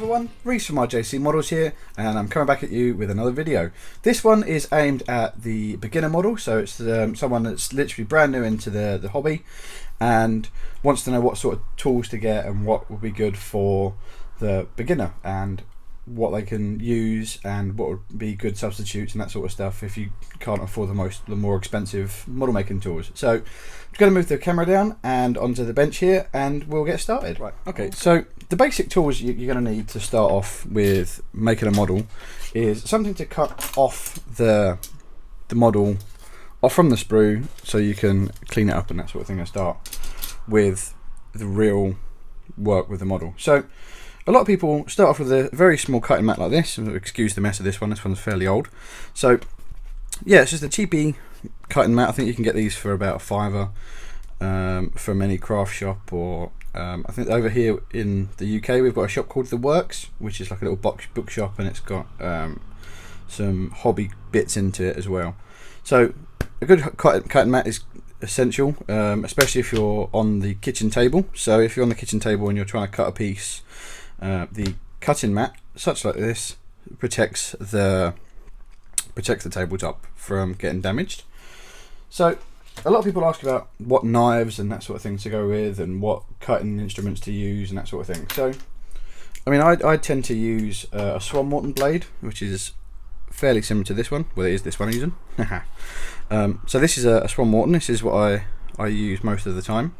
everyone, Reese from RJC Models here, and I'm coming back at you with another video. This one is aimed at the beginner model, so it's someone that's literally brand new into the hobby and wants to know what sort of tools to get and what will be good for the beginner and what they can use and what would be good substitutes and that sort of stuff if you can't afford the more expensive model making tools. So I'm going to move the camera down and onto the bench here and we'll get started. Right. Okay, so the basic tools you're going to need to start off with making a model is something to cut off the model off from the sprue so you can clean it up and that sort of thing and start with the real work with the model. So a lot of people start off with a very small cutting mat like this. Excuse the mess of this one. This one's fairly old. So yeah, it's just a cheapy cutting mat. I think you can get these for about £5 from any craft shop, or I think over here in the UK we've got a shop called The Works, which is like a little bookshop, and it's got some hobby bits into it as well. So a good cutting mat is essential, especially if you're on the kitchen table. So if you're on the kitchen table and you're trying to cut a piece, the cutting mat, such like this, protects the tabletop from getting damaged. So a lot of people ask about what knives and that sort of thing to go with, and what cutting instruments to use and that sort of thing. So I mean, I tend to use a Swan Morton blade, which is fairly similar to this one. Well, it is this one I'm using. So this is a Swan Morton. This is what I use most of the time.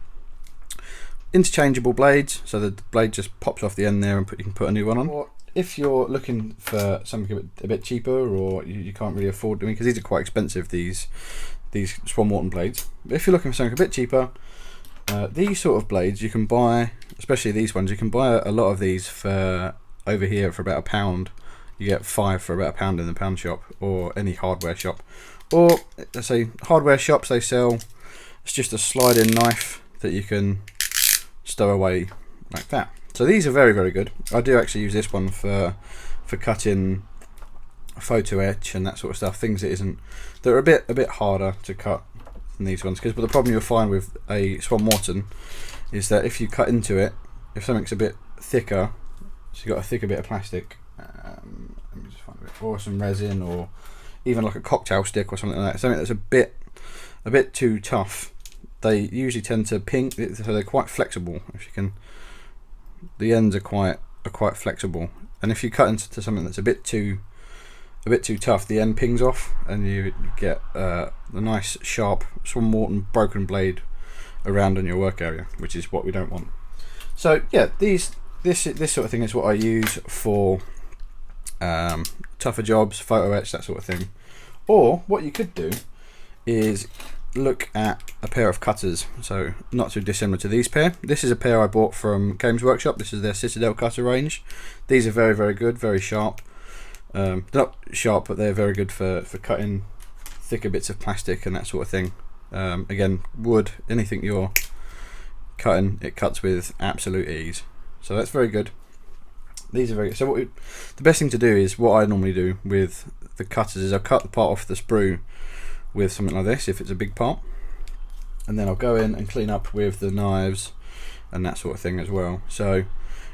Interchangeable blades, so the blade just pops off the end there and you can put a new one on. Or if you're looking for something a bit cheaper, or you can't really afford, because these are quite expensive, these Swan Morton blades. But if you're looking for something a bit cheaper, these sort of blades you can buy, especially these ones, you can buy a lot of these for over here for about £1. You get 5 for about £1 in the pound shop, or any hardware shop. Or let's say hardware shops, they sell, it's just a slide-in knife that you can stow away like that. So these are very, very good. I do actually use this one for cutting photo etch and that sort of stuff. Things that are a bit harder to cut than these ones. But the problem you'll find with a Swan Morton is that if you cut into it, if something's a bit thicker, so you've got a thicker bit of plastic, let me just find a bit, or some resin, or even like a cocktail stick or something like that, something that's a bit too tough, they usually tend to ping, so they're quite flexible. If you can, the ends are quite flexible, and if you cut into something that's a bit too tough, the end pings off, and you get the nice sharp Swan Morton broken blade around on your work area, which is what we don't want. So yeah, this sort of thing is what I use for tougher jobs, photo etch, that sort of thing. Or what you could do is look at a pair of cutters, so not too dissimilar to these pair. This is a pair I bought from Games Workshop. This is their Citadel cutter range. These are very, very good, very sharp. They're not sharp, but they're very good for cutting thicker bits of plastic and that sort of thing. Again, wood, anything you're cutting, it cuts with absolute ease. So that's very good. These are very good. So the best thing to do is, what I normally do with the cutters is I'll cut the part off the sprue with something like this, if it's a big part, and then I'll go in and clean up with the knives and that sort of thing as well. So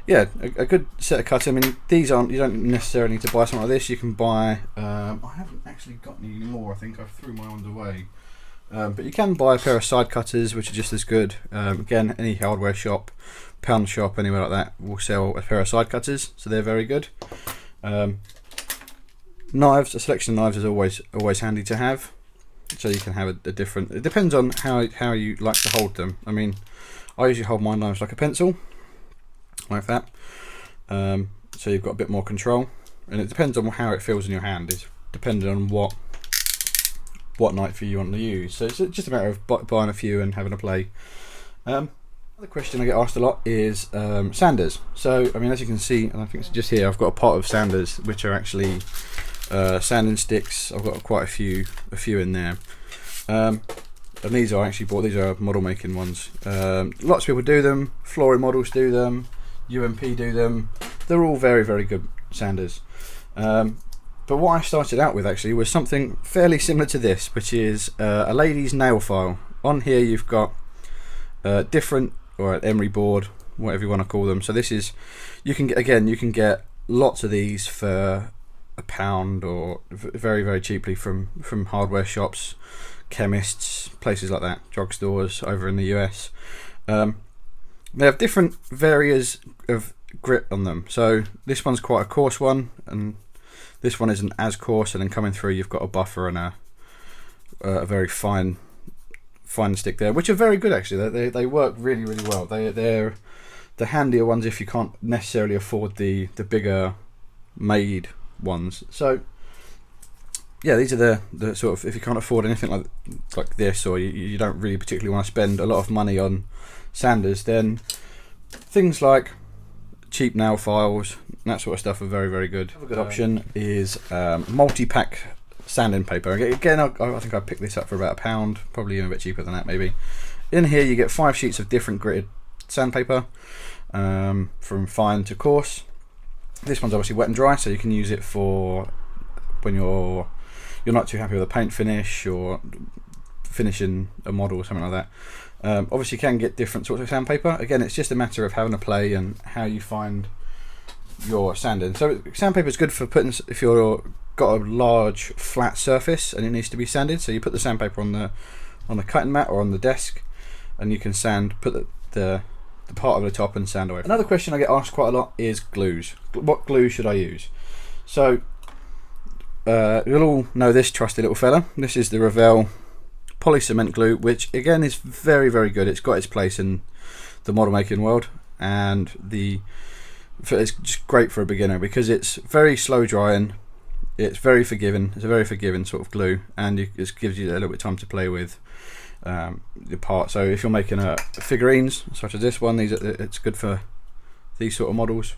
yeah, a good set of cutters. I mean, these aren't, you don't necessarily need to buy something like this. You can buy, I haven't actually got any anymore, I think I threw my ones away, but you can buy a pair of side cutters which are just as good. Again, any hardware shop, pound shop, anywhere like that will sell a pair of side cutters, so they're very good. Knives, a selection of knives is always handy to have, so you can have a different, it depends on how you like to hold them. I mean, I usually hold my knives like a pencil, like that, so you've got a bit more control, and it depends on how it feels in your hand. It's depending on what knife you want to use, so it's just a matter of buying a few and having a play. Another question I get asked a lot is sanders. So I mean, as you can see, and I think it's just here, I've got a pot of sanders which are actually sanding sticks. I've got quite a few in there, and these are actually bought. These are model making ones. Lots of people do them. Flooring models do them. UMP do them. They're all very, very good sanders. But what I started out with actually was something fairly similar to this, which is a lady's nail file. On here you've got different, or an emery board, whatever you want to call them. So this is, you can get lots of these for £1 or very, very cheaply from hardware shops, chemists, places like that, drugstores over in the US. They have different various of grit on them. So this one's quite a coarse one, and this one isn't as coarse, and then coming through you've got a buffer and a very fine stick there, which are very good actually. They work really, really well. They're the handier ones if you can't necessarily afford the bigger made ones. So yeah, these are the sort of, if you can't afford anything like this, or you don't really particularly want to spend a lot of money on sanders, then things like cheap nail files and that sort of stuff are very, very good. A good option is multi-pack sanding paper. Again, I think I picked this up for about £1, probably even a bit cheaper than that maybe. In here you get 5 sheets of different gritted sandpaper, from fine to coarse. This one's obviously wet and dry, so you can use it for when you're not too happy with a paint finish or finishing a model or something like that. Obviously you can get different sorts of sandpaper. Again, it's just a matter of having a play and how you find your sanding. So sandpaper is good for putting, if you've got a large flat surface and it needs to be sanded, so you put the sandpaper on the cutting mat or on the desk, and you can put the part of the top and sand away. Another question I get asked quite a lot is glues. What glue should I use? So you'll all know this trusty little fella. This is the Revell poly cement glue, which again is very, very good. It's got its place in the model making world, and it's just great for a beginner because it's very slow drying, it's very forgiving, it's a very forgiving sort of glue, and it gives you a little bit of time to play with the part. So if you're making figurines such as this one, it's good for these sort of models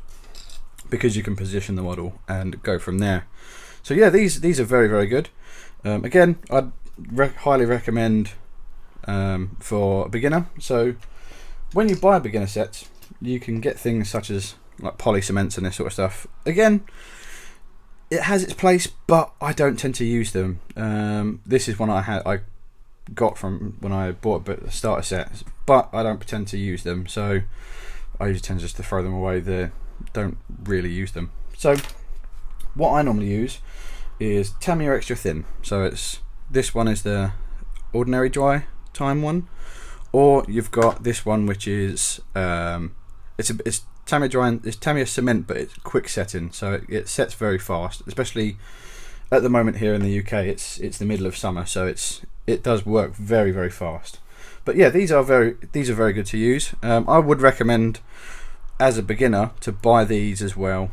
because you can position the model and go from there. So yeah, these are very, very good. Again, I'd highly recommend for a beginner. So when you buy beginner sets, you can get things such as like poly cements and this sort of stuff. Again, it has its place, but I don't tend to use them. This is one I got from when I bought a starter set, but I don't pretend to use them, so I usually tend just to throw them away. They don't really use them. So what I normally use is Tamiya Extra Thin. So this one is the ordinary dry time one, or you've got this one which is it's Tamiya dry, it's Tamiya cement, but it's quick setting, so it sets very fast, especially at the moment here in the UK. It's the middle of summer, so it does work very, very fast. But yeah, these are very good to use. I would recommend as a beginner to buy these as well.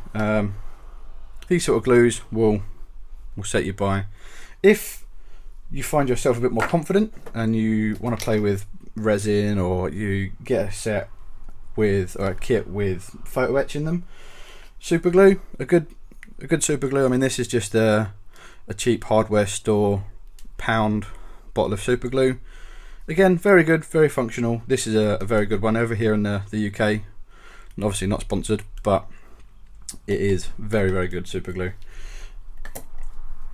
These sort of glues will set you by. If you find yourself a bit more confident and you want to play with resin, or you get a set with, or a kit with photo etch in them, super glue, a good super glue. I mean, this is just a cheap hardware store £1 bottle of super glue. Again, very good, very functional. This is a very good one over here in the UK. Obviously not sponsored, but it is very, very good super glue.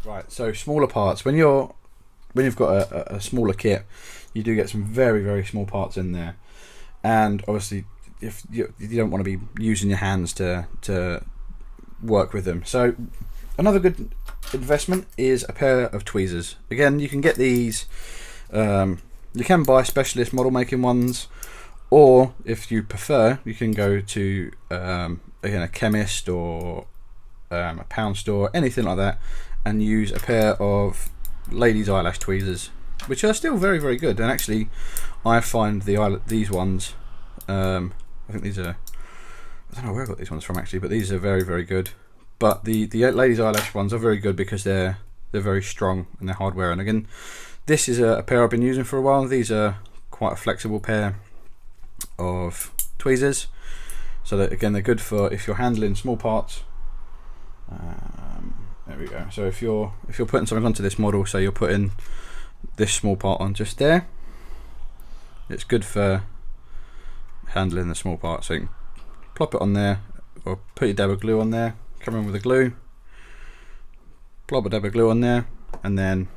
Right, so smaller parts. When you've got a smaller kit, you do get some very, very small parts in there, and obviously if you don't want to be using your hands to work with them. So another good investment is a pair of tweezers. Again, you can get these, you can buy specialist model making ones, or if you prefer, you can go to again, a chemist or a pound store, anything like that, and use a pair of ladies eyelash tweezers, which are still very, very good. And actually I find these ones, I think these are, I don't know where I got these ones from actually, but these are very, very good. But the ladies eyelash ones are very good because they're very strong and they're hardware. And again, this is a pair I've been using for a while. These are quite a flexible pair of tweezers, so that again, they're good for if you're handling small parts. There we go. So if you're putting something onto this model, so you're putting this small part on just there, it's good for handling the small parts. So you can plop it on there, or put your dab of glue on there, come in with the glue, plop a dab of glue on there, and then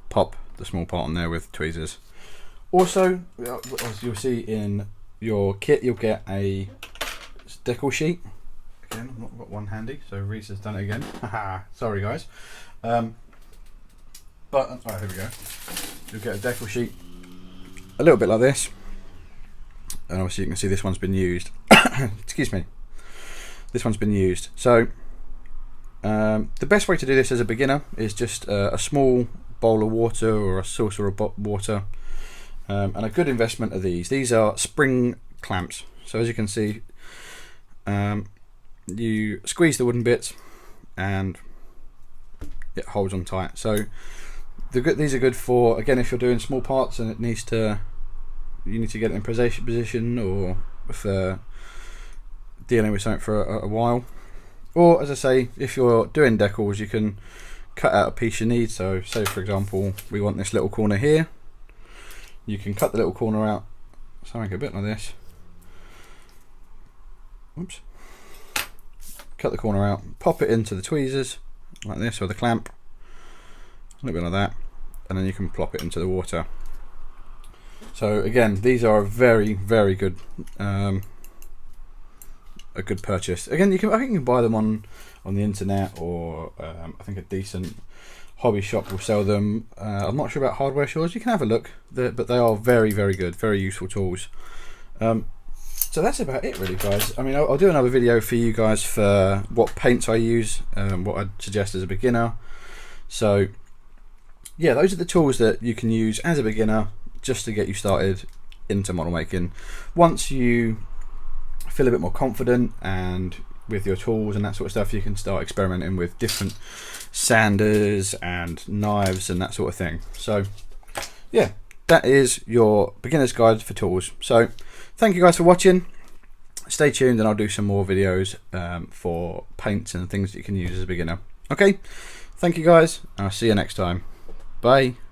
pop the small part on there with tweezers. Also, as you'll see in your kit, you'll get a decal sheet. Again, I've not got one handy, so Reese has done it again. Haha, sorry guys. But oh, here we go. You'll get a decal sheet, a little bit like this, and obviously you can see this one's been used. Excuse me. This one's been used. So the best way to do this as a beginner is just a small bowl of water or a saucer of water, and a good investment of these. These are spring clamps. So as you can see, you squeeze the wooden bits and it holds on tight. So these are good for, again, if you're doing small parts and you need to get it in position, or if dealing with something for a while. Or, as I say, if you're doing decals, you can cut out a piece you need. So say for example we want this little corner here, you can cut the little corner out, something a bit like this. Oops. Cut the corner out, pop it into the tweezers like this, or the clamp, a little bit like that, and then you can plop it into the water. So again, these are a very, very good a good purchase. Again, I think you can buy them on the internet, or I think a decent hobby shop will sell them. I'm not sure about hardware stores. You can have a look, but they are very, very good, very useful tools. So that's about it really, guys. I mean, I'll do another video for you guys for what paints I use, what I'd suggest as a beginner. So yeah, those are the tools that you can use as a beginner just to get you started into model making. Once you feel a bit more confident and with your tools and that sort of stuff, you can start experimenting with different sanders and knives and that sort of thing. So yeah, that is your beginner's guide for tools. So thank you guys for watching. Stay tuned and I'll do some more videos for paints and things that you can use as a beginner. Okay, thank you guys. I'll see you next time. Bye.